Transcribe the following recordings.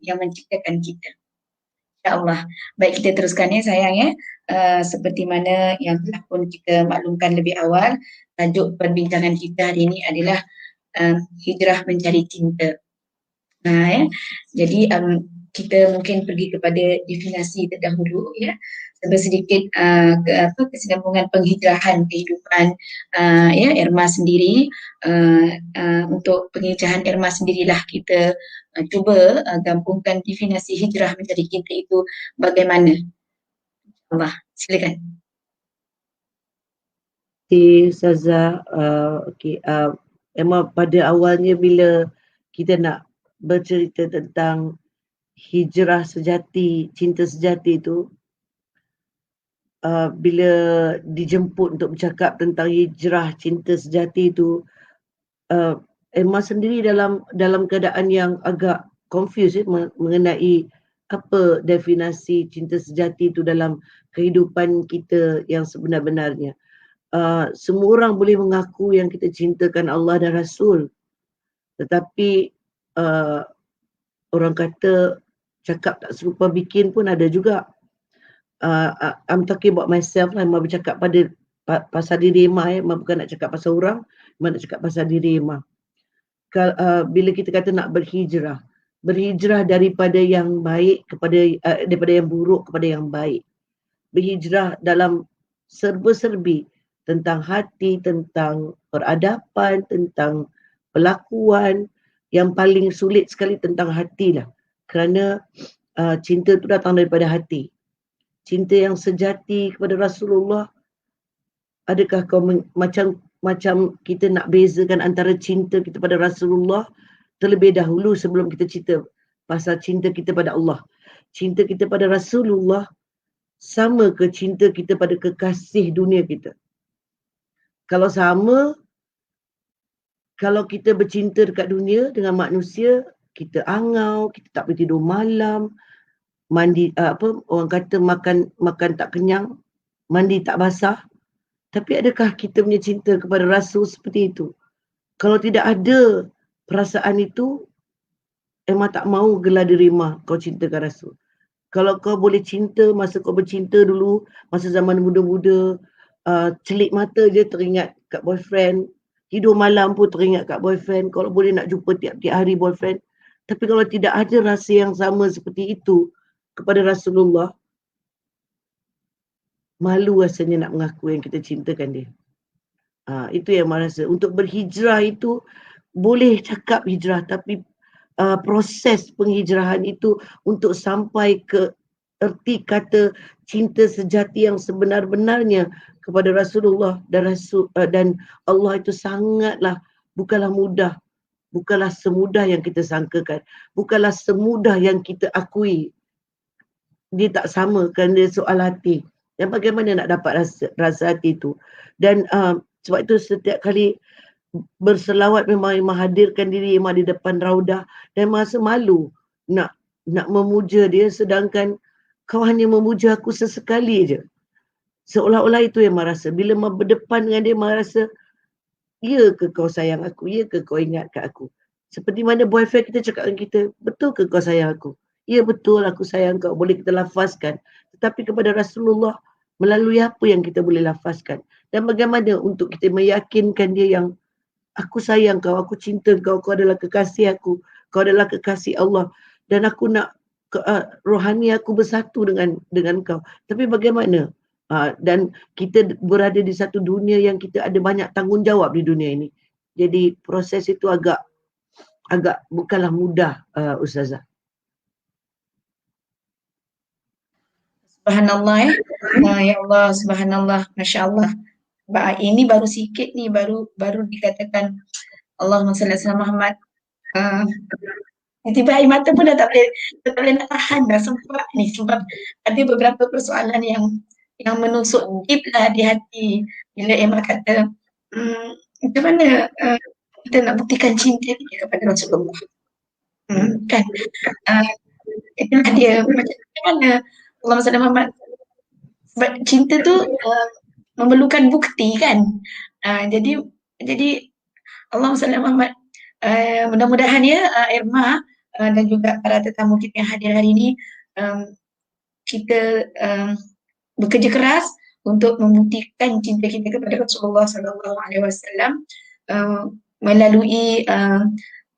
yang menciptakan kita. InsyaAllah. Baik, kita teruskan ya sayang ya. Seperti mana yang telah pun kita maklumkan lebih awal, tajuk perbincangan kita hari ini adalah hijrah mencari cinta. Ya. Jadi kita mungkin pergi kepada definisi terdahulu ya, sedikit kesinambungan penghijrahan kehidupan ya Irma sendiri. Untuk penghijrahan Irma sendirilah kita cuba gabungkan definisi hijrah mencari cinta itu bagaimana. Allah, silakan. Ustazah, Emma, pada awalnya bila kita nak bercerita tentang hijrah sejati, cinta sejati itu, bila dijemput untuk bercakap tentang hijrah cinta sejati itu, Emma sendiri dalam keadaan yang agak confused mengenai apa definisi cinta sejati itu dalam kehidupan kita yang sebenar-benarnya. Semua orang boleh mengaku yang kita cintakan Allah dan Rasul, tetapi orang kata cakap tak serupa bikin pun ada juga. I'm talking about myself lah. Emma bercakap pasal diri Emma, Emma bukan nak cakap pasal orang, Emma nak cakap pasal diri Emma. Bila kita kata nak berhijrah daripada yang baik daripada yang buruk kepada yang baik, berhijrah dalam serba-serbi tentang hati, tentang peradaban, tentang pelakuan. Yang paling sulit sekali tentang hati lah, kerana cinta tu datang daripada hati. Cinta yang sejati kepada Rasulullah, adakah kau macam kita nak bezakan antara cinta kita pada Rasulullah terlebih dahulu sebelum kita cerita pasal cinta kita pada Allah. Cinta kita pada Rasulullah sama ke cinta kita pada kekasih dunia kita? Kalau sama, kalau kita bercinta dekat dunia dengan manusia, kita angau, kita tak boleh tidur malam, mandi orang kata makan tak kenyang, mandi tak basah. Tapi adakah kita punya cinta kepada Rasul seperti itu? Kalau tidak ada perasaan itu, Emma tak mahu gelar diri Emma kau cintakan Rasul. Kalau kau boleh cinta masa kau bercinta dulu, masa zaman muda-muda, celik mata je teringat kat boyfriend, tidur malam pun teringat kat boyfriend, kalau boleh nak jumpa tiap-tiap hari boyfriend. Tapi kalau tidak ada rasa yang sama seperti itu kepada Rasulullah, malu rasanya nak mengaku yang kita cintakan dia. Itu yang Mak rasa. Untuk berhijrah itu, boleh cakap hijrah, tapi proses penghijrahan itu untuk sampai ke erti kata cinta sejati yang sebenar-benarnya kepada Rasulullah dan Allah itu sangatlah, bukanlah mudah, bukanlah semudah yang kita sangkakan, bukanlah semudah yang kita akui. Dia tak sama kerana soal hati. Dan bagaimana nak dapat rasa hati itu. Dan sebab itu setiap kali berselawat memang menghadirkan diri Imam di depan Raudah dan merasa malu nak memuja dia, sedangkan kau hanya memuja aku sesekali je. Seolah-olah itu yang Mak rasa. Bila Mak berdepan dengan dia, Mak rasa, ya ke kau sayang aku? Ya ke kau ingat kat aku? Seperti mana boyfriend kita cakap dengan kita, betul ke kau sayang aku? Ya betul, aku sayang kau. Boleh kita lafazkan. Tetapi kepada Rasulullah, melalui apa yang kita boleh lafazkan? Dan bagaimana untuk kita meyakinkan dia yang aku sayang kau, aku cinta kau, kau adalah kekasih aku, kau adalah kekasih Allah. Dan aku nak rohani aku bersatu dengan kau. Tapi bagaimana? Dan kita berada di satu dunia yang kita ada banyak tanggungjawab di dunia ini. Jadi proses itu agak bukanlah mudah, Ustazah. Subhanallah ya Allah, subhanallah, Masya Allah. Ini baru sikit nih, baru dikatakan Allahumma salli ala Muhammad. Tiba-tiba air mata pun dah tak boleh nak tahan dah, sempat ni, sebab ada beberapa persoalan yang menusuk deep lah di hati. Bila Emma kata, macam mana kita nak buktikan cinta kita kepada Rasulullah? Kan? Itulah dia, macam mana Allah SWT Muhammad. Sebab cinta tu memerlukan bukti kan. Jadi Allah SWT Muhammad, mudah-mudahan ya Irma dan juga para tetamu kita yang hadir hari ini, kita bekerja keras untuk membuktikan cinta kita kepada Rasulullah Sallallahu Alaihi Wasallam melalui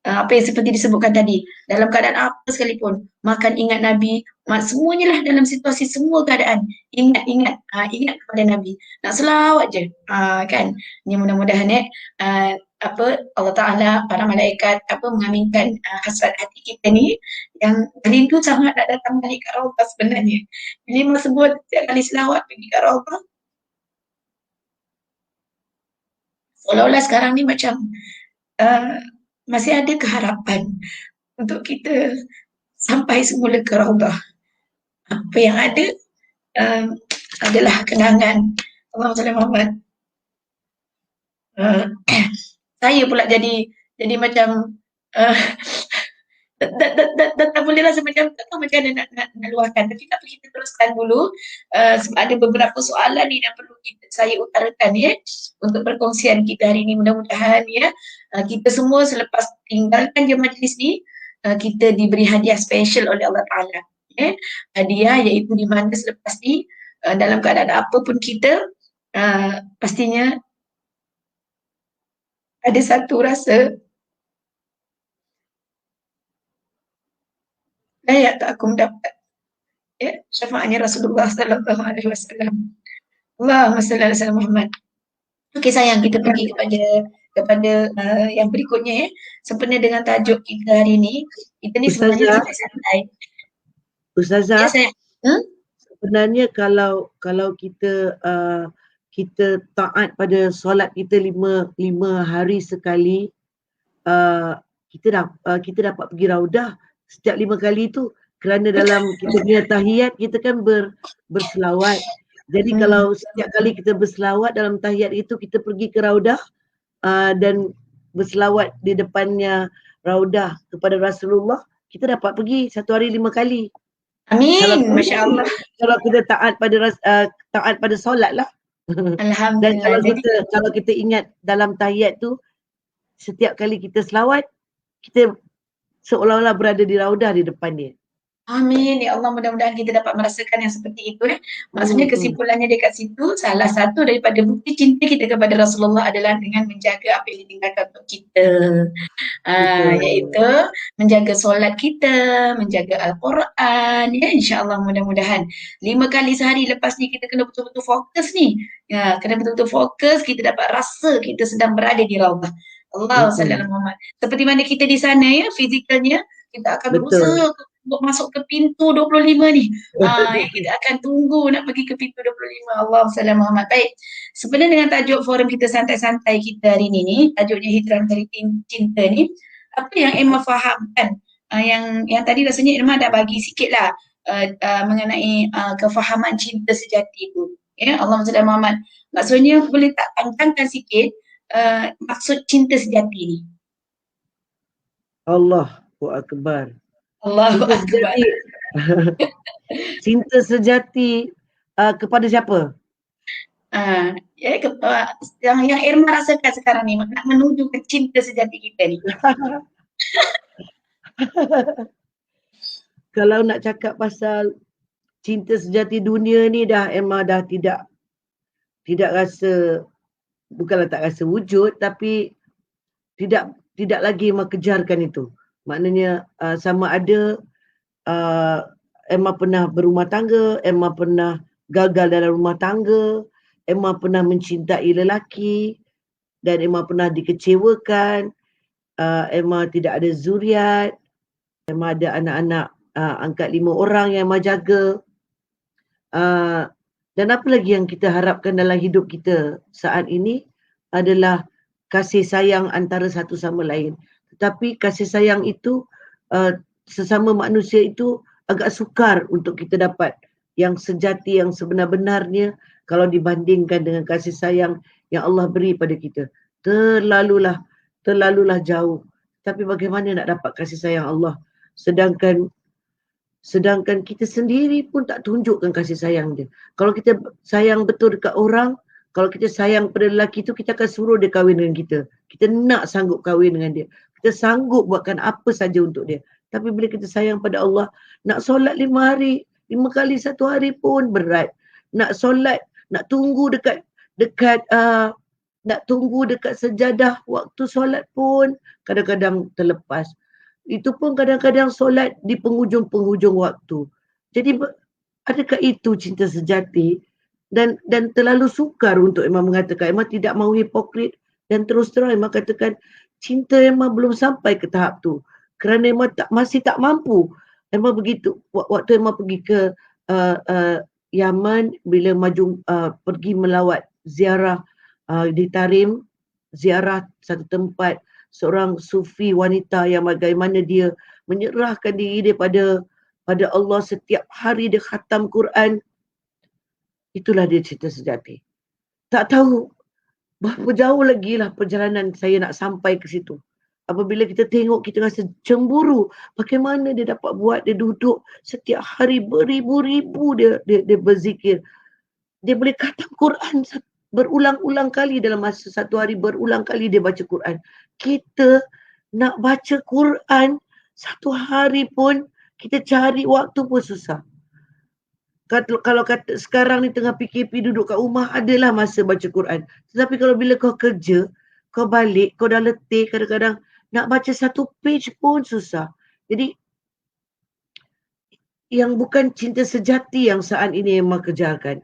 apa yang seperti disebutkan tadi, dalam keadaan apa sekalipun, makan ingat Nabi, semuanya lah dalam situasi semua keadaan, ingat kepada Nabi, nak selawat je, kan. Ini mudah-mudahan apa Allah Ta'ala, para malaikat mengaminkan hasrat hati kita ni yang rindu sangat nak datang balik kat Raudhah sebenarnya. Bila Mak sebut setiap kali selawat pergi kat Raudhah, seolah-olah sekarang ni macam masih ada keharapan untuk kita sampai semula ke Raudhah. Apa yang ada adalah kenangan. Allahumma salli ala Muhammad. Saya pula jadi macam tak boleh rasa macam tak tahu macam mana nak luahkan, tapi tak apa, kita teruskan dulu sebab ada beberapa soalan ni yang perlu saya utarakan untuk perkongsian kita hari ini. Mudah-mudahan kita semua selepas tinggalkan je majlis ni, kita diberi hadiah special oleh Allah Ta'ala, hadiah iaitu di mana selepas ni dalam keadaan apa pun kita pastinya ada satu rasa layak tak aku mendapat syafaatnya Rasulullah Sallallahu Alaihi Wasallam. Allahumma salli ala Muhammad. Okey sayang, kita pergi kepada yang berikutnya sempena dengan tajuk kita hari ini. Kita ni sebenarnya santai. Ustazah, ya, sayang. Sebenarnya kalau kita kita taat pada solat kita lima hari sekali, kita dapat pergi Raudhah setiap 5 kali tu, kerana dalam kita punya tahiyat kita kan berselawat. Jadi kalau setiap kali kita berselawat dalam tahiyat itu, kita pergi ke Raudhah dan berselawat di depannya Raudhah kepada Rasulullah, kita dapat pergi satu hari 5 kali. Amin, Masya Allah. Kalau kita taat pada solat lah. Alhamdulillah. Dan kalau kita ingat dalam tahiyat tu, setiap kali kita selawat, kita seolah-olah berada di Raudhah di depan dia. Amin. Ya Allah, mudah-mudahan kita dapat merasakan yang seperti itu. Maksudnya kesimpulannya dekat situ, salah satu daripada bukti cinta kita kepada Rasulullah adalah dengan menjaga apa yang ditinggalkan untuk kita. Iaitu menjaga solat kita, menjaga Al-Quran. Ya, insyaAllah mudah-mudahan 5 kali sehari lepas ni kita kena betul-betul fokus ni. Kena betul-betul fokus, kita dapat rasa kita sedang berada di Raudhah. Allahumma salli ala Muhammad. Seperti mana kita di sana fizikalnya, kita akan berusaha untuk masuk ke pintu 25 ni. Kita akan tunggu nak pergi ke pintu 25. Allahumma salli ala Muhammad. Baik. Sebenarnya dengan tajuk forum kita santai-santai kita hari ni, tajuknya Hijrah dari Cinta ni, apa yang Emma fahamkan? Yang tadi rasanya Emma dah bagi sikit lah mengenai kefahaman cinta sejati tu. Allahumma salli ala Muhammad. Maksudnya boleh tak panjangkan sikit maksud cinta sejati ni? Allahu Akbar. Allahu Akbar. Cinta sejati kepada siapa? Yang Irma rasakan sekarang ni, nak menuju ke cinta sejati kita ni. Kalau nak cakap pasal cinta sejati dunia ni, Emma dah tidak rasa, bukanlah tak rasa wujud, tapi tidak lagi Emma kejarkan itu. Maknanya sama ada Emma pernah berumah tangga, Emma pernah gagal dalam rumah tangga, Emma pernah mencintai lelaki dan Emma pernah dikecewakan, Emma tidak ada zuriat, Emma ada anak-anak angkat 5 orang yang Emma jaga. Dan apa lagi yang kita harapkan dalam hidup kita saat ini adalah kasih sayang antara satu sama lain. Tetapi kasih sayang itu sesama manusia itu agak sukar untuk kita dapat yang sejati, yang sebenar-benarnya kalau dibandingkan dengan kasih sayang yang Allah beri pada kita. Terlalulah jauh. Tapi bagaimana nak dapat kasih sayang Allah sedangkan kita sendiri pun tak tunjukkan kasih sayang dia. Kalau kita sayang betul dekat orang, kalau kita sayang pada lelaki tu, kita akan suruh dia kahwin dengan kita. Kita nak sanggup kahwin dengan dia. Kita sanggup buatkan apa saja untuk dia. Tapi bila kita sayang pada Allah, nak solat 5 kali satu hari pun berat. Nak solat, nak tunggu dekat nak tunggu dekat sejadah waktu solat pun kadang-kadang terlepas. Itu pun kadang-kadang solat di penghujung-penghujung waktu. Jadi adakah itu cinta sejati? Dan terlalu sukar untuk Imam mengatakan, Imam tidak mahu hipokrit, dan terus terang Imam katakan cinta Imam belum sampai ke tahap tu. Kerana Imam masih tak mampu. Imam begitu, waktu Imam pergi ke Yaman, bila pergi melawat ziarah di Tarim, ziarah satu tempat seorang sufi wanita yang bagaimana dia menyerahkan diri dia pada Allah, setiap hari dia khatam Quran. Itulah dia cinta sejati. Tak tahu berapa jauh lagi lah perjalanan saya nak sampai ke situ. Apabila kita tengok, kita rasa cemburu. Bagaimana dia dapat buat, dia duduk setiap hari beribu-ribu dia berzikir. Dia boleh khatam Quran berulang-ulang kali dalam masa satu hari, berulang kali dia baca Quran. Kita nak baca Quran satu hari pun, kita cari waktu pun susah. Kalau kata sekarang ni tengah PKP, duduk kat rumah, adalah masa baca Quran. Tetapi kalau bila kau kerja, kau balik, kau dah letih, kadang-kadang nak baca satu page pun susah. Jadi yang bukan cinta sejati yang saat ini Emma kejarkan.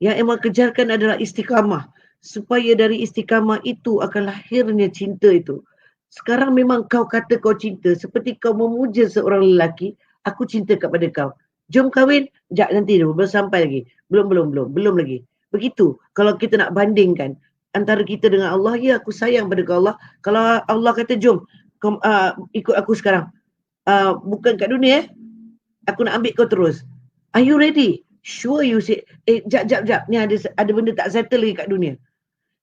Yang Emma kejarkan adalah istiqamah. Supaya dari istiqamah itu akan lahirnya cinta itu. Sekarang memang kau kata kau cinta, seperti kau memuja seorang lelaki, aku cinta kepada kau. Jom kahwin, sekejap nanti dulu, belum sampai lagi. Belum lagi. Begitu, kalau kita nak bandingkan antara kita dengan Allah, ya aku sayang pada Allah. Kalau Allah kata jom, ikut aku sekarang. Bukan kat dunia, aku nak ambil kau terus. Are you ready? Sure you say, jap. Ni ada benda tak settle lagi kat dunia.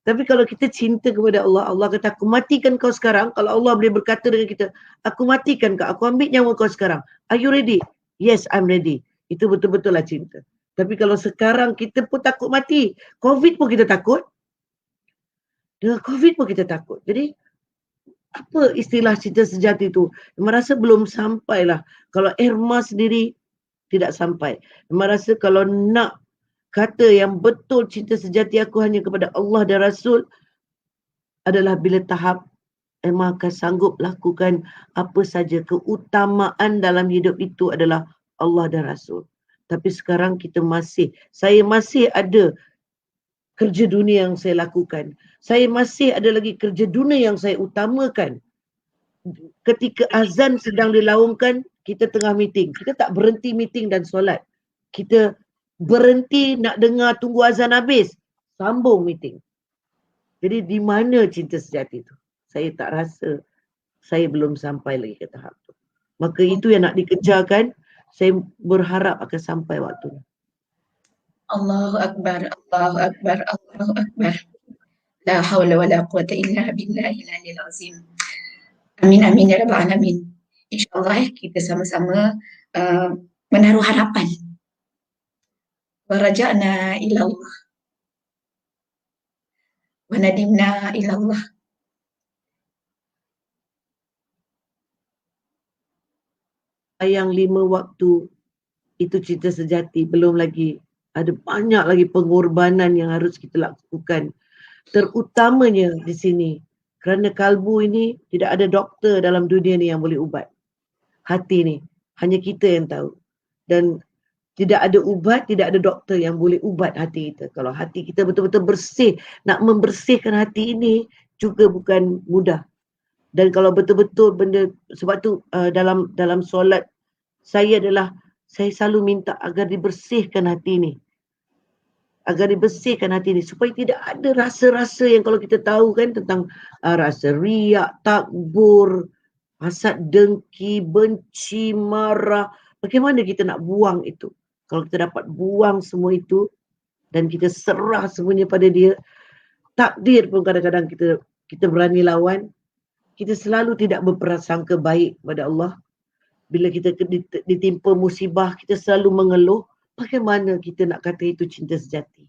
Tapi kalau kita cinta kepada Allah, Allah kata aku matikan kau sekarang. Kalau Allah boleh berkata dengan kita, aku matikan kau, aku ambil nyawa kau sekarang. Are you ready? Yes, I'm ready. Itu betul-betul lah cinta. Tapi kalau sekarang kita pun takut mati. COVID pun kita takut. Dengan COVID pun kita takut. Jadi, apa istilah cinta sejati itu? Merasa belum sampai lah. Kalau Irma sendiri, tidak sampai. Merasa kalau nak kata yang betul cinta sejati aku hanya kepada Allah dan Rasul, adalah bila tahap Emma akan sanggup lakukan apa saja. Keutamaan dalam hidup itu adalah Allah dan Rasul. Tapi sekarang saya masih ada kerja dunia yang saya lakukan. Saya masih ada lagi kerja dunia yang saya utamakan. Ketika azan sedang dilaungkan, kita tengah meeting. Kita tak berhenti meeting dan solat. Kita berhenti nak dengar tunggu azan habis. Sambung meeting. Jadi di mana cinta sejati itu? Saya tak rasa saya belum sampai lagi ke tahap tu. Maka itu yang nak dikejarkan. Saya berharap akan sampai waktunya. Allahu Akbar, Allahu Akbar, Allahu Akbar. La hawla wa la quwata illa billahil aliyil azim. Amin, amin ya rabbal alamin. InsyaAllah kita sama-sama menaruh harapan. Wa raja'na ilallah. Wa nadimna ilallah. Yang 5 waktu itu cinta sejati. Belum lagi ada banyak lagi pengorbanan yang harus kita lakukan. Terutamanya di sini, kerana kalbu ini tidak ada doktor dalam dunia ni yang boleh ubat. Hati ni hanya kita yang tahu. Dan tidak ada ubat, tidak ada doktor yang boleh ubat hati kita. Kalau hati kita betul-betul bersih, nak membersihkan hati ini juga bukan mudah. Dan kalau betul-betul benda, sebab tu dalam solat saya selalu minta agar dibersihkan hati ni. Agar dibersihkan hati ni supaya tidak ada rasa-rasa yang kalau kita tahu kan tentang rasa riak, takbur, hasad, dengki, benci, marah. Bagaimana kita nak buang itu? Kalau kita dapat buang semua itu dan kita serah semuanya pada dia, takdir pun kadang-kadang kita berani lawan. Kita selalu tidak berprasangka baik kepada Allah. Bila kita ditimpa musibah, kita selalu mengeluh. Bagaimana kita nak kata itu cinta sejati?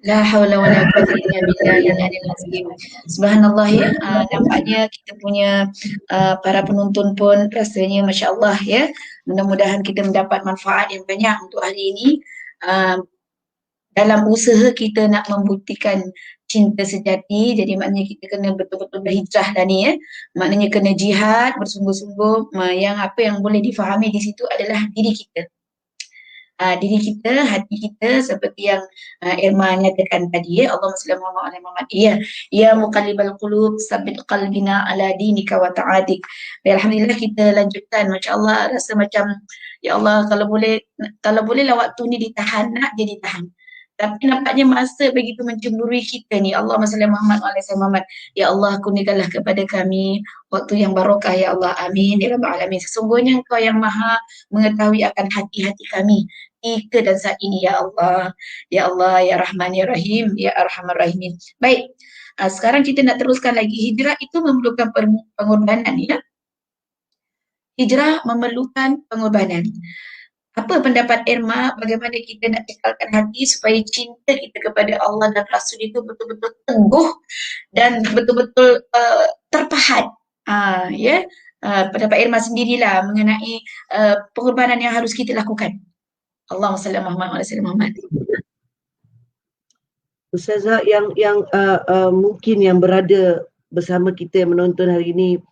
La haula wala quwwata illa billahil aliyil azim. Subhanallah ya. Nampaknya kita punya para penonton pun rasanya masya-Allah ya. Mudah-mudahan kita mendapat manfaat yang banyak untuk hari ini. Uh, Dalam usaha kita nak membuktikan cinta sejati, jadi maknanya kita kena betul-betul berhijrah dah ni ya. Maknanya kena jihad bersungguh-sungguh. Yang apa yang boleh difahami di situ adalah diri kita. Diri kita, hati kita seperti yang Irma nyatakan tadi ya. Allahumma salli ala Muhammad. Ya, ya muqallibal qulub sabbit qalbina ala dinika wa ta'atik. Alhamdulillah kita lanjutkan. Masya-Allah rasa macam ya Allah kalau bolehlah waktu ni ditahan, nak jadi tahan. Tapi nampaknya masa begitu mencemburui kita ni. Allahumma salli ala Muhammad wa ala Muhammad. Ya Allah kurniakanlah kepada kami waktu yang barokah ya Allah. Amin ya rabbal alamin. Sesungguhnya Engkau yang Maha mengetahui akan hati-hati kami ketika dan saat ini ya Allah. Ya Allah ya Rahman ya Rahim ya Arhamar Rahimin. Baik. Sekarang kita nak teruskan lagi. Hijrah itu memerlukan pengorbanan ya. Hijrah memerlukan pengorbanan. Apa pendapat Irma bagaimana kita nak kekalkan hati supaya cinta kita kepada Allah dan Rasul itu betul-betul teguh dan betul-betul terpahat. Ya, pendapat Irma sendirilah mengenai pengorbanan yang harus kita lakukan. Allahumma salli ala Muhammad wa ala Muhammad. Ustazah yang mungkin yang berada bersama kita yang menonton hari ini,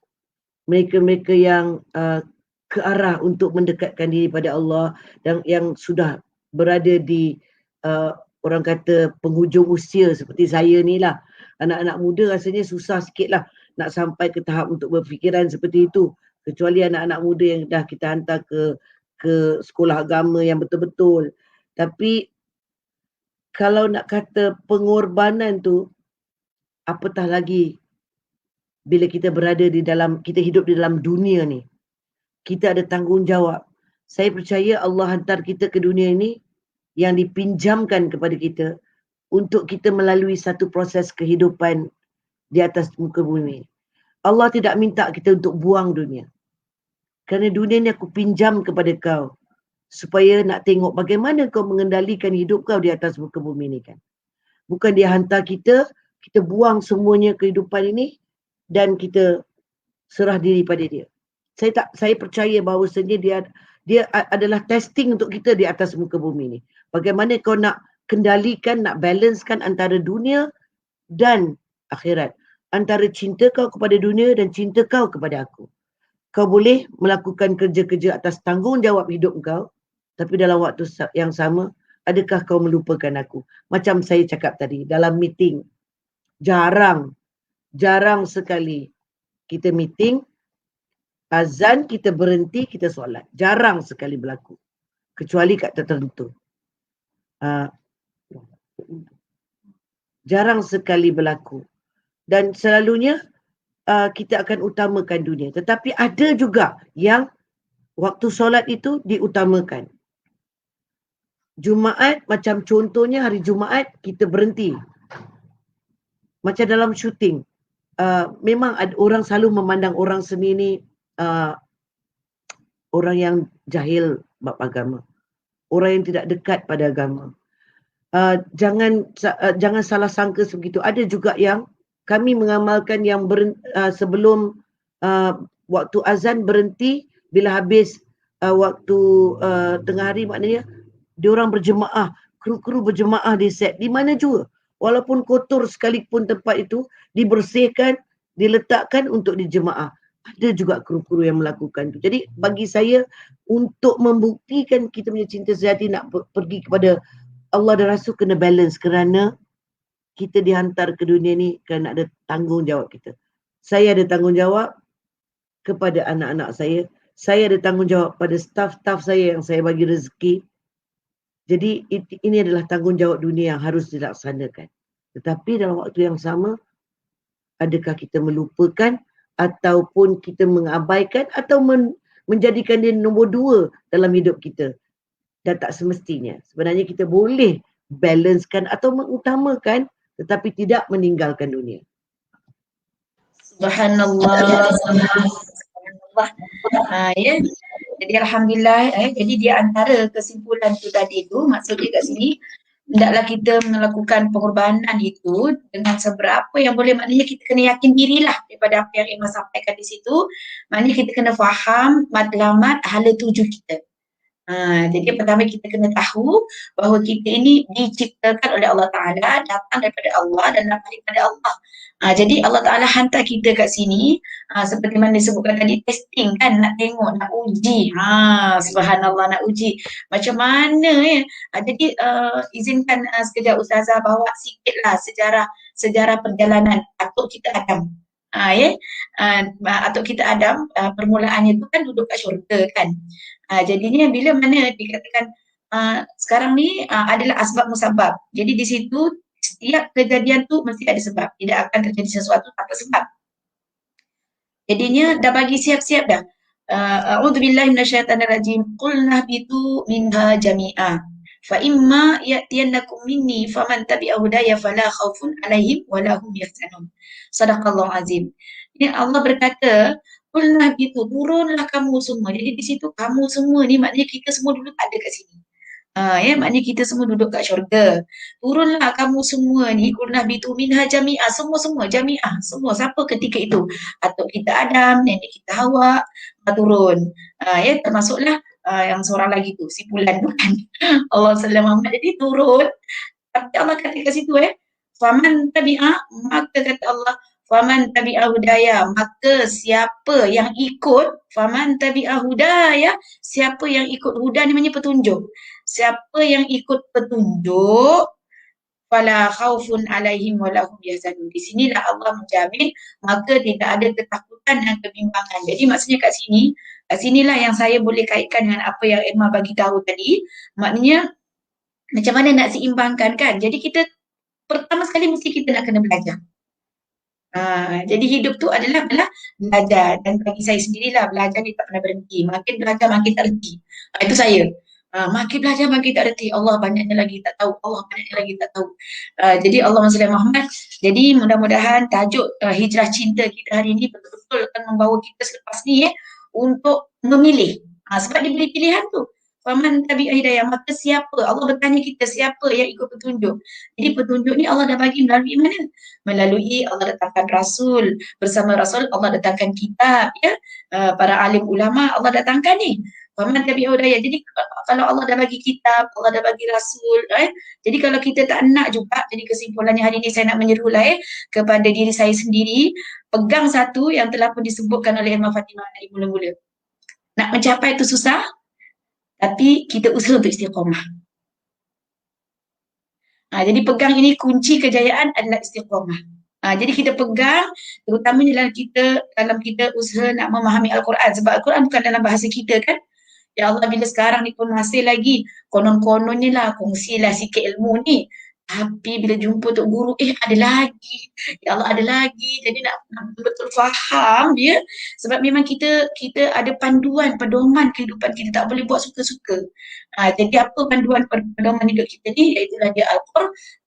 mereka-mereka yang ke arah untuk mendekatkan diri pada Allah dan yang sudah berada di orang kata penghujung usia seperti saya ni lah. Anak-anak muda rasanya susah sikit lah nak sampai ke tahap untuk berfikiran seperti itu. Kecuali anak-anak muda yang dah kita hantar ke sekolah agama yang betul-betul. Tapi kalau nak kata pengorbanan tu, apatah lagi bila kita berada di dalam, kita hidup di dalam dunia ni. Kita ada tanggungjawab. Saya percaya Allah hantar kita ke dunia ini yang dipinjamkan kepada kita untuk kita melalui satu proses kehidupan di atas muka bumi. Allah tidak minta kita untuk buang dunia. Kerana dunia ni aku pinjam kepada kau supaya nak tengok bagaimana kau mengendalikan hidup kau di atas muka bumi ni kan. Bukan dia hantar kita buang semuanya kehidupan ini dan kita serah diri pada dia. Saya percaya bahawasanya dia adalah testing untuk kita di atas muka bumi ni. Bagaimana kau nak kendalikan, nak balancekan antara dunia dan akhirat. Antara cinta kau kepada dunia dan cinta kau kepada aku. Kau boleh melakukan kerja-kerja atas tanggungjawab hidup kau, tapi dalam waktu yang sama, adakah kau melupakan aku? Macam saya cakap tadi, dalam meeting, jarang sekali kita meeting, azan kita berhenti, kita solat. Jarang sekali berlaku. Kecuali kat tertentu. Jarang sekali berlaku. Dan selalunya kita akan utamakan dunia. Tetapi ada juga yang waktu solat itu diutamakan. Jumaat, macam contohnya hari Jumaat, kita berhenti. Macam dalam syuting. Memang ada orang selalu memandang orang seni ni orang yang jahil bab agama, orang yang tidak dekat pada agama. Jangan salah sangka sebegitu. Ada juga yang kami mengamalkan yang sebelum waktu azan berhenti, bila habis waktu tengah hari, maknanya diorang berjemaah, kru-kru berjemaah di set di mana juga, walaupun kotor sekalipun tempat itu dibersihkan, diletakkan untuk dijemaah. Ada juga kru-kru yang melakukan itu. Jadi bagi saya, untuk membuktikan kita punya cinta sejati nak pergi kepada Allah dan Rasul, kena balance, kerana kita dihantar ke dunia ni kerana ada tanggungjawab kita. Saya ada tanggungjawab kepada anak-anak saya ada tanggungjawab pada staf-staf saya yang saya bagi rezeki. Jadi ini adalah tanggungjawab dunia yang harus dilaksanakan. Tetapi dalam waktu yang sama, adakah kita melupakan ataupun kita mengabaikan atau menjadikan dia nombor 2 dalam hidup kita? Dan tak semestinya. Sebenarnya kita boleh balancekan atau mengutamakan tetapi tidak meninggalkan dunia. Subhanallah. Subhanallah. Ya. Jadi alhamdulillah, jadi dia antara kesimpulan tu tadi tu, maksudnya kat sini hendaklah kita melakukan pengorbanan itu dengan seberapa yang boleh, maknanya kita kena yakin dirilah daripada apa yang Emma sampaikan di situ. Maknanya kita kena faham matlamat hala tuju kita. Jadi pertama kita kena tahu bahawa kita ini diciptakan oleh Allah Ta'ala, datang daripada Allah dan datang daripada Allah. Jadi Allah Ta'ala hantar kita kat sini, seperti mana disebutkan tadi, testing kan, nak tengok, nak uji. Subhanallah, nak uji. Macam mana ya. Jadi izinkan sekejap Ustazah bawa sikitlah sejarah perjalanan atuk kita Adam. Ya, atuk kita Adam, permulaannya itu kan duduk kat syurga kan. Jadinya bila mana dikatakan sekarang ni adalah asbab musabab. Jadi di situ setiap kejadian tu mesti ada sebab. Tidak akan terjadi sesuatu tanpa sebab. Jadinya dah bagi siap-siap dah. A'udzubillahi minasyaitonirrajim. Qul nahbitu minha jami'a. Fa imma ya'tiyannakum minni faman tabi'a hudaya fala khaufun 'alaihim wa lahum yahzanun. Sadaqallahu azim. Ini Allah berkata, "Qulna gitu, turunlah kamu semua." Jadi di situ kamu semua ni maknanya kita semua dulu tak ada kat sini. Maknanya kita semua duduk kat syurga. Turunlah kamu semua ni, qulna bitu minha jami'ah, semua-semua jami'ah, semua siapa ketika itu? Atuk kita Adam, nenek kita Hawa, turun. Termasuklah yang seorang lagi tu, si Pulan tu kan. Allah sallallahu Muhammad, jadi turun. Tapi Allah kata kat situ faman tabi'a, maka kata Allah, faman tabi'a hudaya, maka siapa yang ikut, faman tabi'a hudaya, siapa yang ikut huda ni maknanya petunjuk. Siapa yang ikut petunjuk, fala khaufun alaihim walahum yahzanun. Di sinilah Allah menjamin maka tidak ada ketakutan dan kebimbangan. Jadi maksudnya kat sinilah yang saya boleh kaitkan dengan apa yang Emma bagi tahu tadi. Maknanya macam mana nak seimbangkan kan. Jadi kita pertama sekali mesti kita nak kena belajar. Jadi hidup tu adalah belajar, dan bagi saya sendirilah belajar ni tak pernah berhenti. Makin belajar makin tak reti. Itu saya. Makin belajar makin tak reti. Allah banyaknya lagi tak tahu. Allah banyaknya lagi tak tahu. Jadi Allahumma salli ala Muhammad. Jadi mudah-mudahan tajuk hijrah cinta kita hari ini betul-betul akan membawa kita selepas ni untuk memilih. Sebab dia beri pilihan tu. Faman tabi'a hidayah, maka siapa? Allah bertanya kita siapa yang ikut petunjuk. Jadi petunjuk ni Allah dah bagi melalui mana? Melalui Allah datangkan Rasul. Bersama Rasul Allah datangkan kitab. Para alim ulama Allah datangkan ni. Faman tabi'a hidayah. Jadi kalau Allah dah bagi kitab, Allah dah bagi Rasul. Jadi kalau kita tak nak juga, jadi kesimpulannya hari ini saya nak menyerulah kepada diri saya sendiri. Pegang satu yang telah pun disebutkan oleh Imam Fatimah dari mula-mula. Nak mencapai itu susah, tapi kita usaha untuk istiqamah. Jadi pegang ini, kunci kejayaan adalah istiqamah. Jadi kita pegang, terutamanya dalam kita usaha nak memahami Al-Quran. Sebab Al-Quran bukan dalam bahasa kita kan. Ya Allah, bila sekarang ni pun masih lagi konon-kononnya lah, kongsilah sikit ilmu ni. Tapi bila jumpa Tok Guru, ada lagi. Ya Allah, ada lagi. Jadi nak betul-betul faham dia. Sebab memang kita ada panduan, pedoman kehidupan kita. Tak boleh buat suka-suka. Jadi apa panduan pedoman hidup kita ni? Iaitulah dia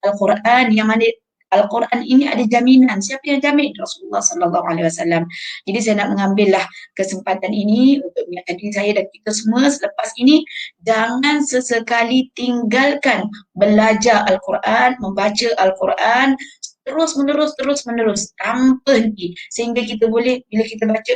Al-Quran, yang mana Al-Quran ini ada jaminan. Siapa yang jamin? Rasulullah sallallahu alaihi wasallam. Jadi saya nak mengambillah kesempatan ini untuk mengingatkan diri saya dan kita semua selepas ini, jangan sesekali tinggalkan belajar Al-Quran, membaca Al-Quran terus menerus tanpa henti, sehingga kita boleh bila kita baca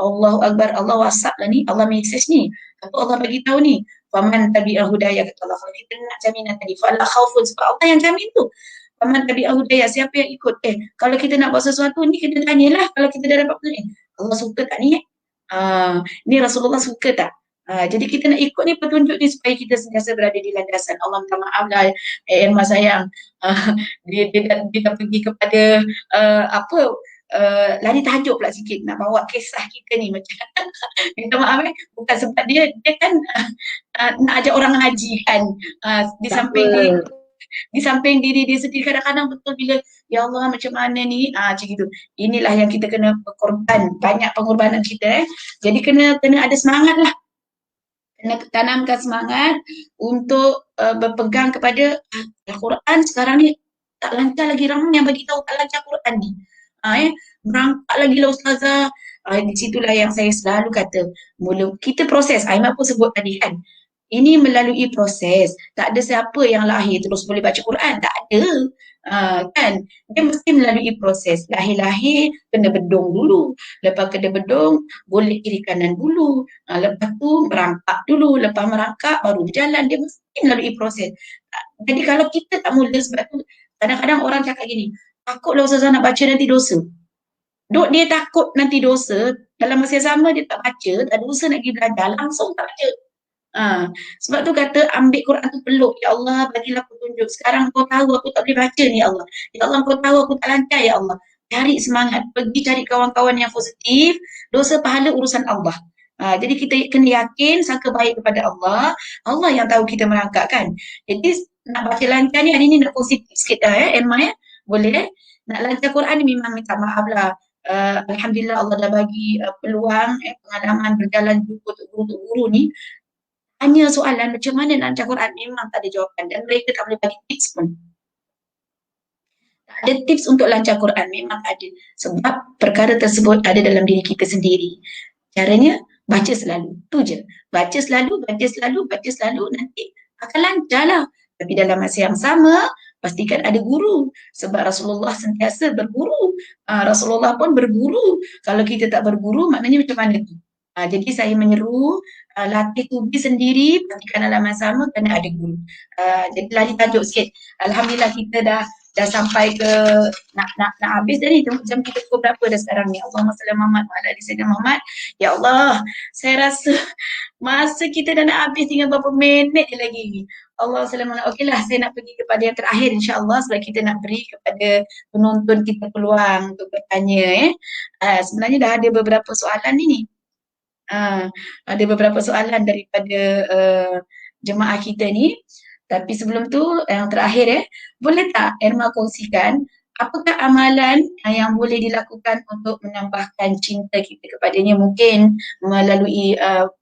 Allahu Akbar, Allah WhatsApp lah ni, Allah message ni, apa Allah bagi tahu ni, faman tabi'a hudaya, kata Allah. Kalau kita nak jaminan tadi, fala khaufun, sebab Allah yang jamin tu. Faman tabi'a hudaya, siapa yang ikut. Kalau kita nak buat sesuatu ni, kita tanyalah kalau kita dah dapat petunjuk. Allah suka tak ni? Ni Rasulullah suka tak? Jadi kita nak ikut ni petunjuk ni supaya kita sentiasa berada di landasan. Allah minta maaf lah, Emma sayang. Dia dah pergi kepada lari tahajud pula sikit, nak bawa kisah kita ni macam minta maaf bukan sebab dia kan nak ajak orang haji kan, di samping diri dia sendiri kadang-kadang betul bila ya Allah macam mana ni, macam gitu. Inilah yang kita kena berkorban, banyak pengorbanan kita jadi kena ada semangat lah, kena tanamkan semangat untuk berpegang kepada Al-Quran. Sekarang ni tak lancar lagi, ramai yang bagi tahu tak lancar Quran ni. Berangkat lagi lah Ustazah. Di situlah yang saya selalu kata, mula kita proses, Aiman pun sebut tadi kan, Ini melalui proses. Tak ada siapa yang lahir terus boleh baca Quran. Tak ada. Kan? Dia mesti melalui proses. Lahir-lahir kena bedung dulu. Lepas kena bedung, boleh kiri kanan dulu. Lepas tu merangkak dulu. Lepas merangkak baru berjalan. Dia mesti melalui proses. Jadi kalau kita tak mula, sebab tu kadang-kadang orang cakap gini, takutlah Ustazah nak baca nanti dosa. Duk dia takut nanti dosa, dalam masa yang sama dia tak baca, tak ada usaha nak pergi belajar, langsung tak baca. Sebab tu kata ambil Quran tu peluk. Ya Allah, bagilah petunjuk. Sekarang kau tahu aku tak boleh baca ni ya Allah. Ya Allah, kau tahu aku tak lancar ya Allah. Cari semangat. Pergi cari kawan-kawan yang positif. Dosa pahala urusan Allah. Jadi kita kena yakin, sangka baik kepada Allah. Allah yang tahu kita merangkak kan. Jadi nak baca lancar ni, hari ni nak positif sikit dah Emma ya. Boleh. Nak lancar Quran ni memang minta maaf lah. Alhamdulillah Allah dah bagi peluang, pengalaman berjalan guru ni. Hanya soalan macam mana nak baca Quran memang tak ada jawapan dan mereka tak boleh bagi tips pun. Tak ada tips untuk lancar Quran memang tak ada. Sebab perkara tersebut ada dalam diri kita sendiri. Caranya baca selalu. Tu je. Baca selalu, baca selalu, baca selalu nanti akan lancar lah. Tapi dalam masa yang sama pastikan ada guru. Sebab Rasulullah sentiasa berguru. Rasulullah pun berguru. Kalau kita tak berguru maknanya macam mana tu? Jadi saya menyeru latih tubi sendiri, pastikan dalam masa sama kena ada guru. Jadi lari tajuk sikit. Alhamdulillah kita dah sampai ke nak habis dah ni. Tengok jam kita pukul berapa dah sekarang ni. Allahumma salli Muhammad wa ala ali sayyidina Muhammad. Ya Allah, saya rasa masa kita dah nak habis tinggal berapa minit je lagi ni. Allah SWT. Okeylah, saya nak pergi kepada yang terakhir insya-Allah sebab kita nak beri kepada penonton kita peluang untuk bertanya. Sebenarnya dah ada beberapa soalan ni. Ada beberapa soalan daripada jemaah kita ni. Tapi sebelum tu yang terakhir boleh tak Erma kongsikan apakah amalan yang boleh dilakukan untuk menambahkan cinta kita kepadanya, mungkin melalui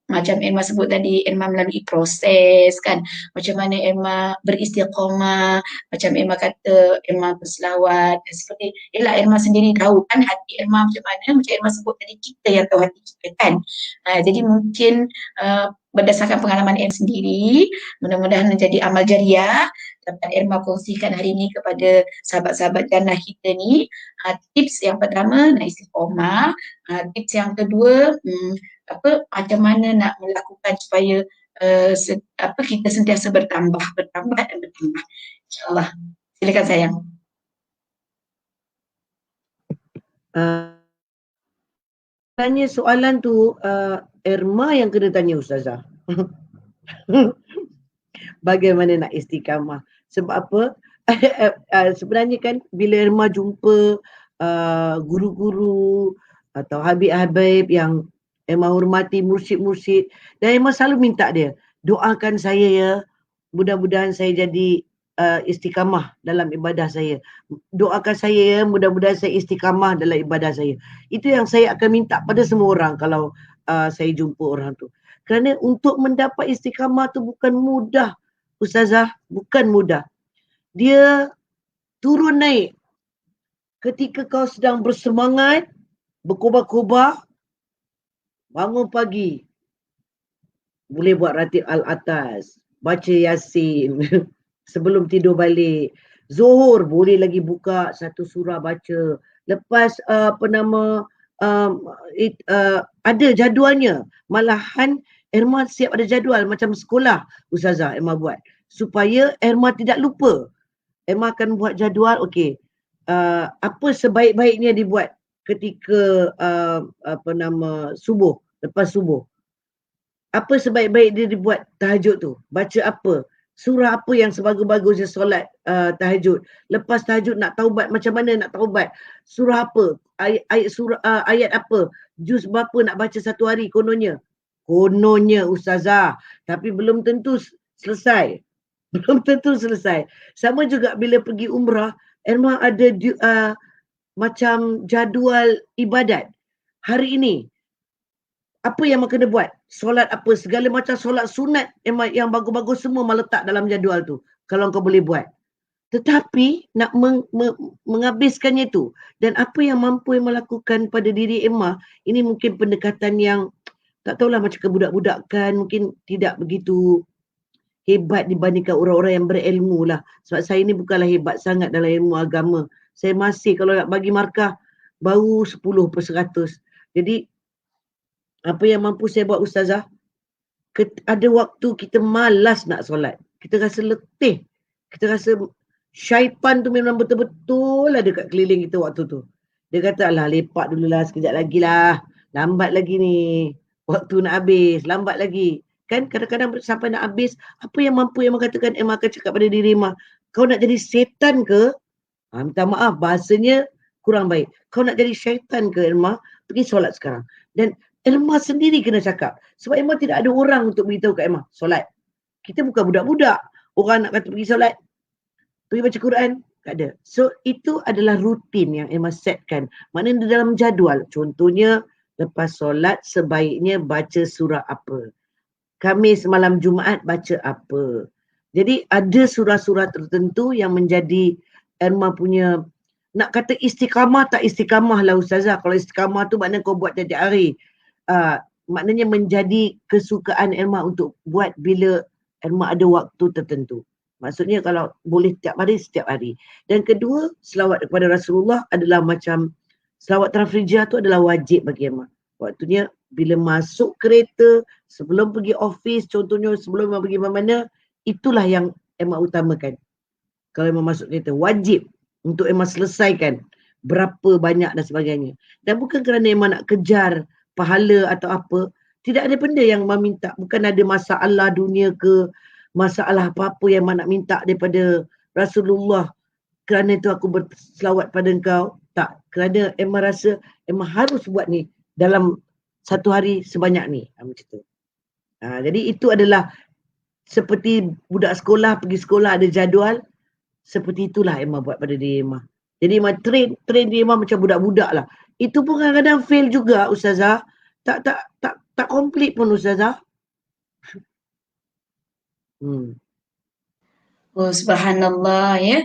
macam Erma sebut tadi, Erma melalui proses kan, macam mana Erma beristiqamah, macam Erma kata Erma berselawat, seperti yelah Erma sendiri tahu kan hati Erma macam mana, macam Erma sebut tadi kita yang tahu hati kita kan. Jadi mungkin berdasarkan pengalaman Erma sendiri, mudah-mudahan menjadi amal jariah dapat Erma kongsikan hari ini kepada sahabat-sahabat jannah kita ni. Tips yang pertama nak istiqomah, tips yang kedua macam mana nak melakukan supaya kita sentiasa bertambah dan bertambah. InsyaAllah. Silakan sayang. Tanya soalan tu Erma yang kena tanya Ustazah. Bagaimana nak istiqamah? Sebab apa? Sebenarnya kan bila Erma jumpa guru-guru atau habib-habib yang Erma hormati, mursyid-mursyid, dan Erma selalu minta dia, doakan saya ya, mudah-mudahan saya jadi istiqamah dalam ibadah saya. Doakan saya ya, mudah-mudahan saya istiqamah dalam ibadah saya. Itu yang saya akan minta pada semua orang kalau saya jumpa orang tu. Kerana untuk mendapat istiqamah tu bukan mudah, Ustazah, bukan mudah. Dia turun naik. Ketika kau sedang bersemangat, berkobar-kobar, bangun pagi, boleh buat ratib al-atas, baca Yasin sebelum tidur balik. Zuhur boleh lagi buka satu surah baca. Lepas ada jadualnya. Malahan Erma siap ada jadual macam sekolah Ustazah Erma buat. Supaya Erma tidak lupa. Erma akan buat jadual, okey. Apa sebaik-baiknya dibuat ketika subuh, lepas subuh. Apa sebaik-baik dia dibuat tahajud tu? Baca apa? Surah apa yang sebagus-bagusnya solat tahajud? Lepas tahajud nak taubat, macam mana nak taubat? Surah apa? Ayat apa? Juz berapa nak baca satu hari kononnya? Kononnya Ustazah, tapi belum tentu selesai. Belum tentu selesai. Sama juga bila pergi umrah, Erma ada macam jadual ibadat. Hari ini, apa yang kena buat? Solat apa? Segala macam solat sunat yang bagus-bagus semua letak dalam jadual tu. Kalau kau boleh buat. Tetapi nak menghabiskannya tu. Dan apa yang mampu Emma lakukan pada diri Emma, ini mungkin pendekatan yang tak tahulah macam kebudak-budakan, mungkin tidak begitu hebat dibandingkan orang-orang yang berilmu lah. Sebab saya ni bukanlah hebat sangat dalam ilmu agama. Saya masih kalau nak bagi markah baru 10/100. Jadi apa yang mampu saya buat Ustazah, ada waktu kita malas nak solat. Kita rasa letih. Kita rasa syaitan tu memang betul-betul ada kat keliling kita waktu tu. Dia kata, alah lepak dululah sekejap lagi lah. Lambat lagi ni. Waktu nak habis. Lambat lagi. Kan kadang-kadang sampai nak habis, apa yang mampu yang mengatakan Emma akan cakap pada diri Emma, kau nak jadi setan ke? Minta maaf, bahasanya kurang baik. Kau nak jadi syaitan ke Emma? Pergi solat sekarang. Dan Emma sendiri kena cakap. Sebab Emma tidak ada orang untuk beritahu kat Emma, solat. Kita bukan budak-budak. Orang nak kata pergi solat, pergi baca Quran, tak ada. So itu adalah rutin yang Emma setkan. Maknanya di dalam jadual. Contohnya lepas solat sebaiknya baca surah apa. Khamis malam Jumaat baca apa. Jadi ada surah-surah tertentu yang menjadi Emma punya, nak kata istiqamah tak istiqamah lah Ustazah. Kalau istiqamah tu maknanya kau buat tiap-tiap hari. Maknanya menjadi kesukaan Emma untuk buat bila Emma ada waktu tertentu. Maksudnya kalau boleh setiap hari. Dan kedua, selawat kepada Rasulullah adalah macam selawat tafrijah tu adalah wajib bagi Emma. Waktunya bila masuk kereta, sebelum pergi office, contohnya sebelum Emma pergi mana-mana, itulah yang Emma utamakan. Kalau Emma masuk kereta, wajib untuk Emma selesaikan berapa banyak dan sebagainya. Dan bukan kerana Emma nak kejar pahala atau apa, tidak ada benda yang Emma minta. Bukan ada masalah dunia ke, masalah apa-apa yang Emma nak minta daripada Rasulullah. Kerana itu aku berselawat pada engkau. Tak, kerana Emma rasa Emma harus buat ni dalam satu hari sebanyak ni. Macam tu. Jadi itu adalah seperti budak sekolah, pergi sekolah ada jadual. Seperti itulah Emma buat pada diri Emma. Jadi Emma train diri Emma macam budak-budak lah. Itu pun kadang-kadang fail juga Ustazah. Tak komplit pun Ustazah. Oh subhanallah ya.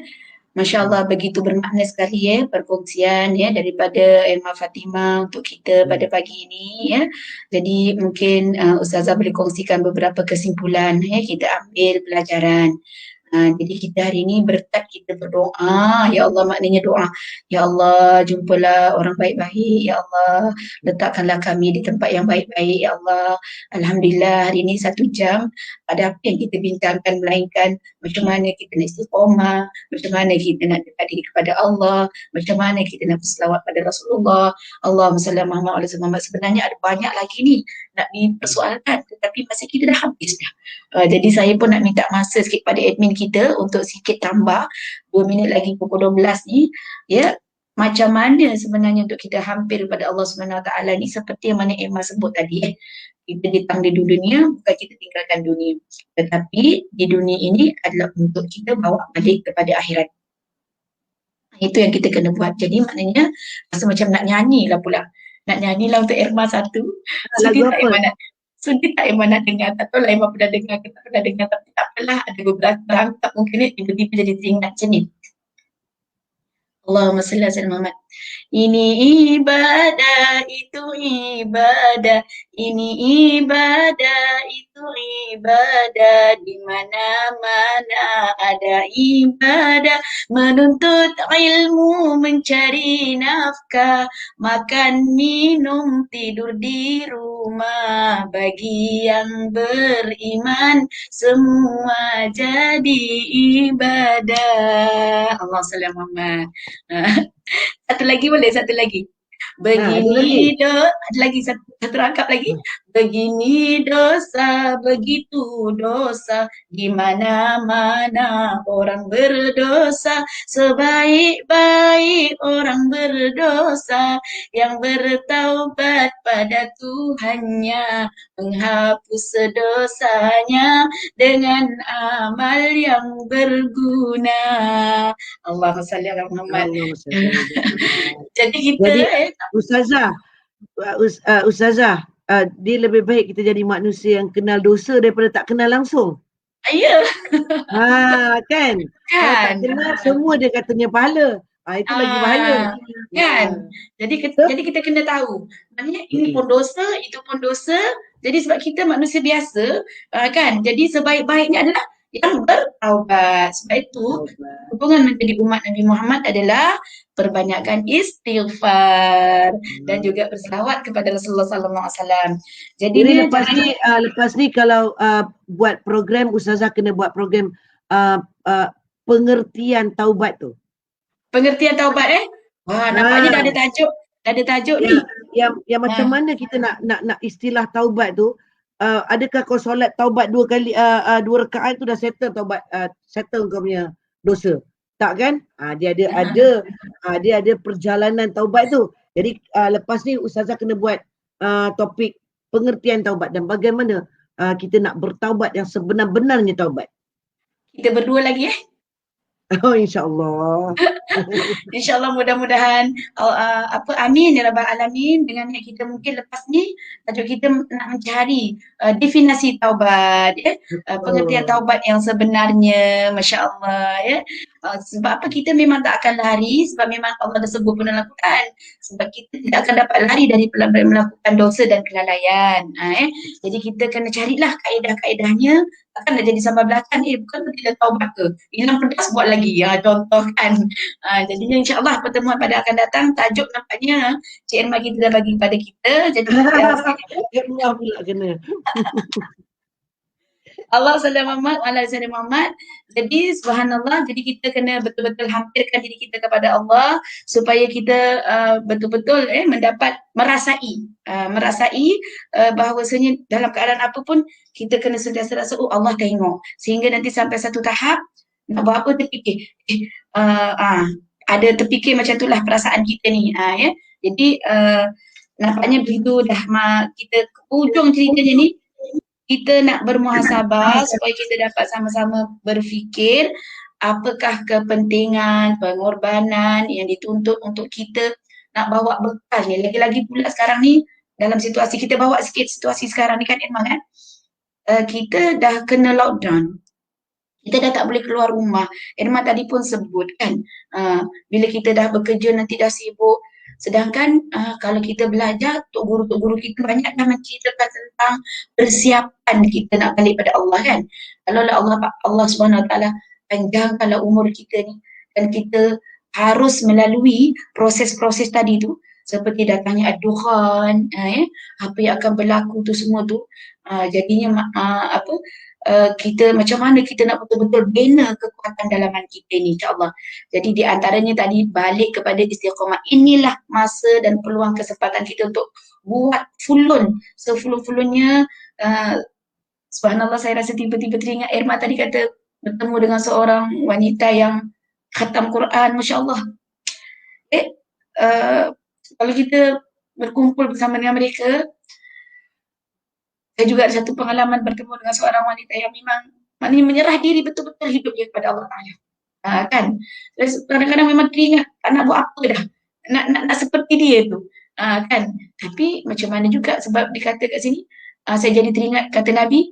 Masya Allah begitu bermakna sekali ya perkongsian ya daripada Emma Fatimah untuk kita pada pagi ini ya. Jadi mungkin Ustazah boleh kongsikan beberapa kesimpulan ya, kita ambil pelajaran. Jadi kita hari ini berkat kita berdoa, ya Allah maknanya doa. Ya Allah jumpalah orang baik-baik, ya Allah letakkanlah kami di tempat yang baik-baik, ya Allah. Alhamdulillah hari ini 1 jam ada apa yang kita bincangkan melainkan macam mana kita nak istiqamah, macam mana kita nak dekat diri kepada Allah, macam mana kita nak berselawat pada Rasulullah. Allahumma salli ala Muhammad. Sebenarnya ada banyak lagi ni nak dipersoalkan tetapi masa kita dah habis dah. Jadi saya pun nak minta masa sikit pada admin kita untuk sikit tambah 2 minit lagi pukul 12 ni ya, macam mana sebenarnya untuk kita hampir pada Allah SWT ni seperti yang mana Emma sebut tadi kita datang di dunia bukan kita tinggalkan dunia, tetapi di dunia ini adalah untuk kita bawa balik kepada akhirat. Itu yang kita kena buat. Jadi maknanya rasa macam nak nyanyi lah pula. Nak nyanyi lah untuk Irma satu. Sudi tak Irma nak? Sudi tak Irma nak dengar? Tak tahu lah Irma pernah dengar ke tak pernah dengar. Tapi tak apalah. Ada beberapa rangkap mungkin ni tiba-tiba jadi teringat macam ni. Allahumma salli ala Muhammad. Ini ibadah, itu ibadah. Ini ibadah, itu ibadah. Di mana-mana ada ibadah. Menuntut ilmu, mencari nafkah. Makan, minum, tidur di rumah. Bagi yang beriman, semua jadi ibadah. Allah salli ala Muhammad. Satu lagi boleh, satu lagi. Begini ada lagi satu rangkap lagi. Begini dosa, begitu dosa, di mana-mana orang berdosa, sebaik-baik orang berdosa yang bertaubat pada Tuhannya, menghapus dosanya dengan amal yang berguna. Allahumma salli ala Muhammad. Jadi kita Ustazah, dia lebih baik kita jadi manusia yang kenal dosa daripada tak kenal langsung. Ya. Kan? Kalau tak kenal semua dia katanya pahala. Itu lagi bahaya. Kan? Jadi kita kena tahu. Maknanya ini pun dosa, itu pun dosa. Jadi sebab kita manusia biasa, kan. Jadi sebaik-baiknya adalah yang bertaubat. Sebab itu Taubat. hubungan menjadi umat Nabi Muhammad adalah perbanyakkan istighfar dan juga berselawat kepada Rasulullah sallallahu alaihi wasallam. Jadi Jadinya jangan lepas ni kalau buat program, Ustazah kena buat program uh, uh, pengertian taubat tu. pengertian taubat Wah, nampaknya dah ada Ha, tajuk, ni. yang macam Ha. mana kita nak istilah taubat tu? Adakah kau solat taubat 2 kali 2 rakaat tu dah settle taubat, settle kau punya dosa? Tak kan? Dia ada perjalanan taubat tu. Jadi lepas ni Ustazah kena buat topik pengertian taubat dan bagaimana kita nak bertaubat yang sebenar-benarnya taubat. Kita berdua lagi Oh, insya-Allah. InsyaAllah mudah-mudahan amin ya rabbal alamin. Dengan yang kita mungkin lepas ni tajuk kita nak mencari definisi taubat pengertian taubat yang sebenarnya, masya-Allah sebab apa kita memang tak akan lari, sebab memang Allah dah sebut pun dalam Quran, sebab kita tidak akan dapat lari dari melakukan dosa dan kelalaian. Jadi kita kena carilah kaedah-kaedahnya. Takkan nak jadi sampai belakang bukan kita taubat ke, hilang pedas buat lagi contoh kan. Jadinya insyaAllah pertemuan pada akan datang, tajuk nampaknya Cik Irma kita dah bagi kepada kita. Jadi Irma pula kena. Allah sallallahu Muhammad. Jadi subhanallah, jadi kita kena betul-betul hampirkan diri kita kepada Allah supaya kita betul-betul mendapat merasai bahawasanya dalam keadaan apapun kita kena sentiasa rasa Allah tengok, sehingga nanti sampai satu tahap nak buat apa terfikir ada terfikir macam itulah perasaan kita ni Jadi nampaknya begitu dah kita ke ujung ceritanya ni. Kita nak bermuhasabah supaya kita dapat sama-sama berfikir apakah kepentingan, pengorbanan yang dituntut untuk kita nak bawa bekal ni. Lagi-lagi pula sekarang ni dalam situasi, kita bawa sikit situasi sekarang ni kan Irma kan. Kita dah kena lockdown. Kita dah tak boleh keluar rumah. Irma tadi pun sebut kan, bila kita dah bekerja nanti dah sibuk. Sedangkan kalau kita belajar, tok guru kita banyak dah menceritakan tentang persiapan kita nak balik pada Allah kan. Kalau Allah Subhanahu Wa Taala panjangkanlah umur kita ni dan kita harus melalui proses-proses tadi tu, seperti datangnya ad-dukhan, apa yang akan berlaku tu semua tu, jadinya kita macam mana kita nak betul-betul bina kekuatan dalaman kita ni insya-Allah. Jadi di antaranya tadi balik kepada istiqamah. Inilah masa dan peluang kesempatan kita untuk buat fulun sefulun-fulunnya. Subhanallah, saya rasa tiba-tiba teringat Irma tadi kata bertemu dengan seorang wanita yang khatam Quran, masya-Allah. Kalau kita berkumpul bersama dengan mereka, saya juga ada satu pengalaman bertemu dengan seorang wanita yang memang menyerah diri betul-betul hidupnya kepada Allah Ta'ala. Kan? Kadang-kadang memang teringat tak nak buat apa dah. Nak seperti dia tu. Kan? Tapi macam mana juga, sebab dikata kat sini, saya jadi teringat kata Nabi,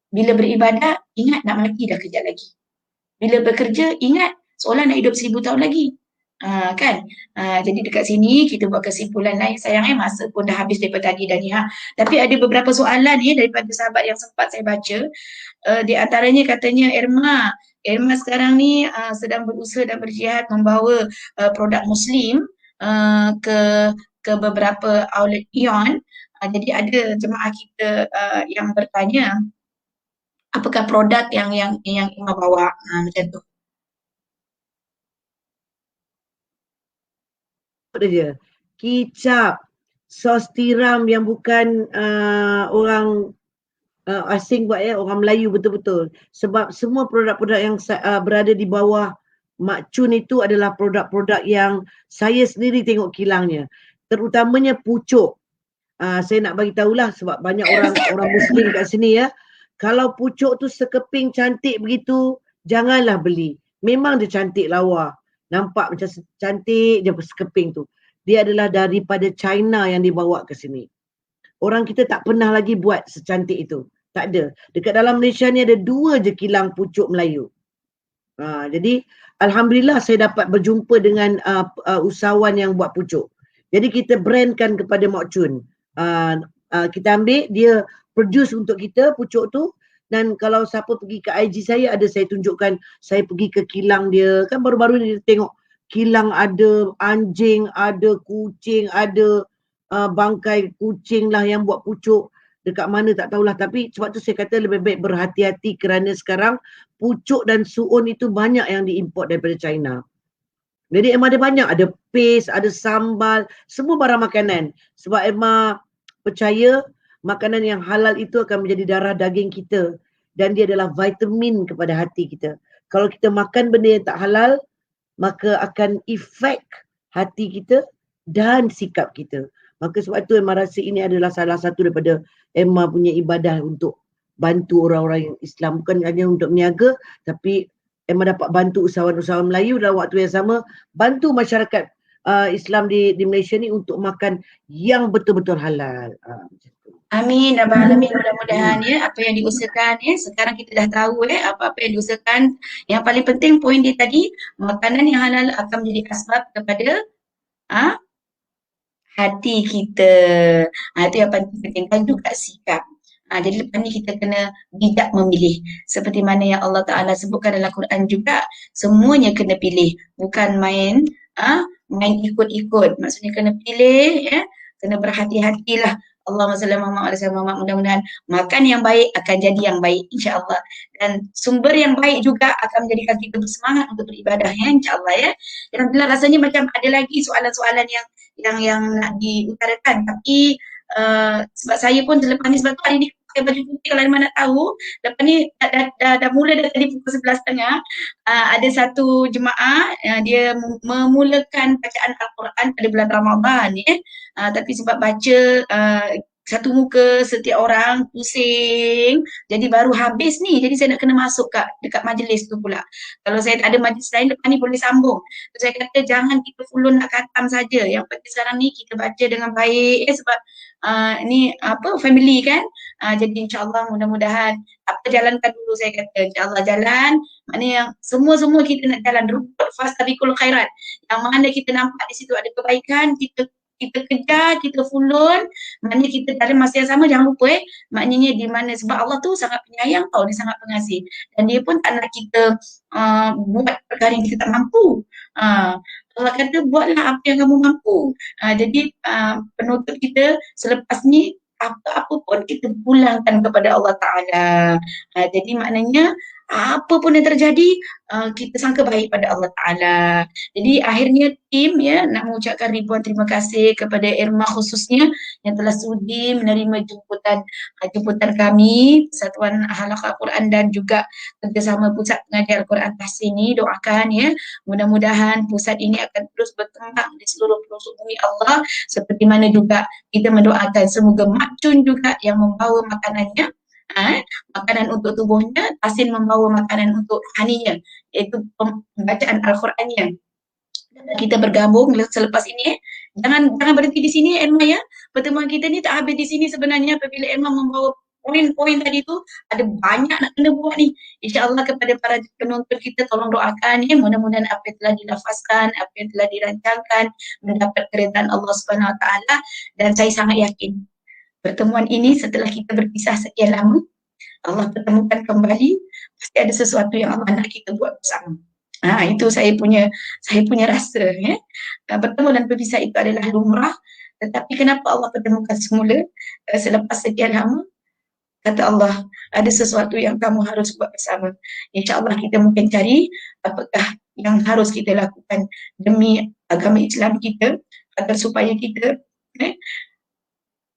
bila beribadah, ingat nak mati dah kejap lagi. Bila bekerja, ingat seolah nak hidup 1000 tahun lagi. Kan? Jadi dekat sini kita buat kesimpulan lain. Sayangnya masa pun dah habis daripada tadi dah ni. Tapi ada beberapa soalan daripada sahabat yang sempat saya baca. Di antaranya katanya Irma sekarang ni sedang berusaha dan berjihad membawa produk Muslim ke beberapa outlet Ion. Jadi ada jemaah kita yang bertanya apakah produk yang Irma bawa, macam tu. Dia kicap, sos tiram yang bukan orang asing buat orang Melayu betul-betul. Sebab semua produk-produk yang berada di bawah Mak Chun itu adalah produk-produk yang saya sendiri tengok kilangnya. Terutamanya pucuk. Saya nak bagi tahulah sebab banyak orang Muslim kat sini Kalau pucuk tu sekeping cantik begitu, janganlah beli. Memang dia cantik lawa. Nampak macam cantik je sekeping tu. Dia adalah daripada China yang dibawa ke sini. Orang kita tak pernah lagi buat secantik itu. Tak ada. Dekat dalam Malaysia ni ada 2 je kilang pucuk Melayu. Jadi alhamdulillah saya dapat berjumpa dengan usahawan yang buat pucuk. Jadi kita brandkan kepada Mak Chun. Kita ambil, dia produce untuk kita pucuk tu. Dan kalau siapa pergi ke IG saya, ada saya tunjukkan saya pergi ke kilang dia. Kan baru-baru ni dia tengok kilang ada anjing, ada kucing, ada bangkai kucing lah yang buat pucuk. Dekat mana tak tahulah. Tapi sebab tu saya kata lebih baik berhati-hati kerana sekarang pucuk dan suun itu banyak yang diimport daripada China. Jadi Emma ada banyak. Ada paste, ada sambal, semua barang makanan. Sebab Emma percaya makanan yang halal itu akan menjadi darah daging kita. Dan dia adalah vitamin kepada hati kita. Kalau kita makan benda yang tak halal, maka akan efek hati kita dan sikap kita. Maka sebab itu Emma rasa ini adalah salah satu daripada Emma punya ibadah untuk bantu orang-orang Islam. Bukan hanya untuk meniaga, tapi Emma dapat bantu usahawan-usahawan Melayu dalam waktu yang sama, bantu masyarakat Islam di Malaysia ni untuk makan yang betul-betul halal. Amin, Rabbal Alamin. Mudah-mudahan ya apa yang diusahakan ya, sekarang kita dah tahu apa-apa yang diusahakan. Yang paling penting poin dia tadi, makanan yang halal akan menjadi asbab kepada hati kita. Itu yang paling penting, dan juga sikap. Jadi lepas ni kita kena bijak memilih. Seperti mana yang Allah Ta'ala sebutkan dalam Quran juga, semuanya kena pilih. Bukan main main ikut-ikut. Maksudnya kena pilih ya, kena berhati-hatilah. Allahumma salli ala Muhammad. Mudah-mudahan makan yang baik akan jadi yang baik, insya-Allah. Dan sumber yang baik juga akan menjadikan kita bersemangat untuk beribadah ya, insya-Allah ya. Dan bila rasanya macam ada lagi soalan-soalan yang nak diutarakan, tapi sebab saya pun selepas ni, sebab tu hari ni pakai baju putih, kalau mana nak tahu, lepas ni dah mula dah tadi pukul 11.30, ada satu jemaah dia memulakan bacaan Al-Quran pada bulan Ramadan tapi sebab baca satu muka setiap orang pusing, jadi baru habis ni, jadi saya nak kena masuk dekat majlis tu pula. Kalau saya tak ada majlis lain, lepas ni boleh sambung. So, saya kata jangan kita fulun nak khatam saja. Yang penting sekarang ni kita baca dengan baik sebab ni family kan. Jadi insya-Allah mudah-mudahan jalankan dulu, saya kata insya-Allah jalan. Maknanya yang semua kita nak jalan rukun fastabiqul khairat. Yang mana kita nampak di situ ada kebaikan, kita kejar, kita fulun. Maknanya kita dalam masa yang sama jangan lupa maknanya di mana, sebab Allah tu sangat penyayang tau, dia sangat pengasih. Dan dia pun tak nak kita buat perkara yang kita tak mampu. Allah kata buatlah apa yang kamu mampu. Jadi penutup kita selepas ni, apa-apa pun kita pulangkan kepada Allah Ta'ala. Jadi maknanya apa pun yang terjadi, kita sangka baik pada Allah Ta'ala. Jadi akhirnya tim ya nak mengucapkan ribuan terima kasih kepada Irma khususnya yang telah sudi menerima jemputan kami, Persatuan Halaqah Al-Quran dan juga kerjasama Pusat Pengajian Al-Quran Tahsin ini. Doakan ya, mudah-mudahan pusat ini akan terus berkembang di seluruh pelosok bumi Allah, seperti mana juga kita mendoakan semoga Mak Chun juga yang membawa makanannya, makanan untuk tubuhnya, Tahsin membawa makanan untuk rohaninya, iaitu pembacaan Al-Qurannya. Kita bergabung selepas ini jangan berhenti di sini Irma ya. Pertemuan kita ni tak habis di sini sebenarnya. Apabila Irma membawa poin-poin tadi tu, ada banyak nak kena buat ni. InsyaAllah kepada para penonton kita, tolong doakan ya, mudah-mudahan apa yang telah dilafazkan, apa yang telah dirancangkan mendapat keridhaan Allah Subhanahu Wa Taala. Dan saya sangat yakin pertemuan ini setelah kita berpisah sekian lama, Allah pertemukan kembali, pasti ada sesuatu yang Allah nak kita buat bersama. Itu saya punya rasa ya. Bertemu dan berpisah itu adalah lumrah, tetapi kenapa Allah pertemukan semula selepas sekian lama? Kata Allah, ada sesuatu yang kamu harus buat bersama. InsyaAllah kita mungkin cari apakah yang harus kita lakukan demi agama Islam kita, agar supaya kita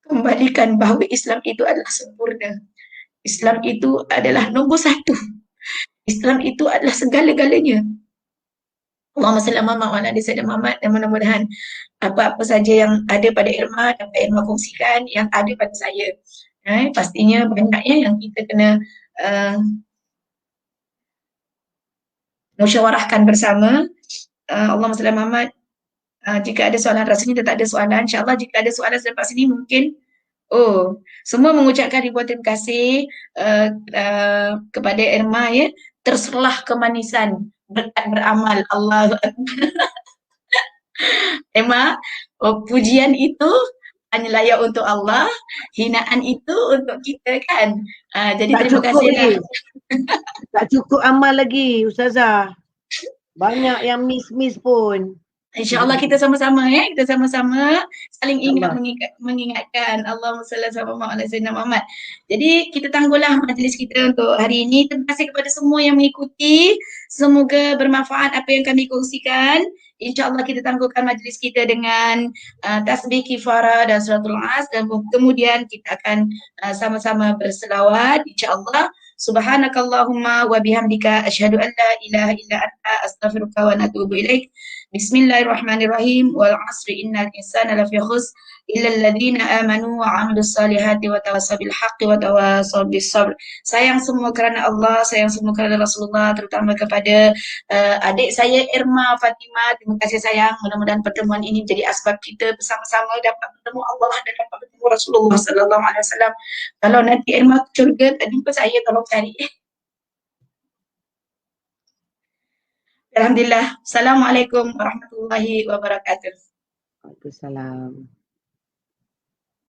kembalikan bahawa Islam itu adalah sempurna. Islam itu adalah nombor satu. Islam itu adalah segala-galanya. Allahumma salli ala Muhammad wa ala Sayyidina Muhammad. Dan mudah-mudahan apa-apa saja yang ada pada Irma dapat Irma kongsikan yang ada pada saya. Pastinya banyaknya yang kita kena musyawarahkan bersama. Allahumma salli ala Muhammad. Jika ada soalan, rasanya tak ada soalan. InsyaAllah jika ada soalan selepas ini mungkin semua mengucapkan ribuan terima kasih kepada Irma ya. Terserlah kemanisan berkat beramal. Allahu Akbar. Irma, pujian itu hanya layak untuk Allah, hinaan itu untuk kita kan. Jadi Tak terima cukup kasihlah. lagi. Tak cukup amal lagi Ustazah. Banyak yang miss pun. InsyaAllah kita sama-sama kita sama-sama saling ingat InsyaAllah. mengingatkan. Allahumma salli ala sayyidina Muhammad. Jadi kita tangguhlah majlis kita untuk hari ini. Terima kasih kepada semua yang mengikuti. Semoga bermanfaat apa yang kami kongsikan. InsyaAllah kita tangguhkan majlis kita dengan tasbih kifara dan suratul as, dan kemudian kita akan sama-sama berselawat insyaAllah. Subhanakallahumma wa bihamdika asyhadu an la ilaha illa anta astaghfiruka wa atubu ilaik. Bismillahirrahmanirrahim. Wal asri innal insana lafi khusr illa alladziina amanu wa 'amilus solihati wa tawassaw bil haqqi wa tawassaw bis sabr. Sayang semua kerana Allah, sayang semua kerana Rasulullah, terutama kepada adik saya Irma Fatimah. Terima kasih sayang. Mudah-mudahan pertemuan ini menjadi asbab kita bersama-sama dapat bertemu Allah dan dapat bertemu Rasulullah sallallahu alaihi wasallam. Kalau nanti Irma ke syurga, tak jumpa saya, tolong cari. Alhamdulillah. Assalamualaikum warahmatullahi wabarakatuh. Waalaikumsalam.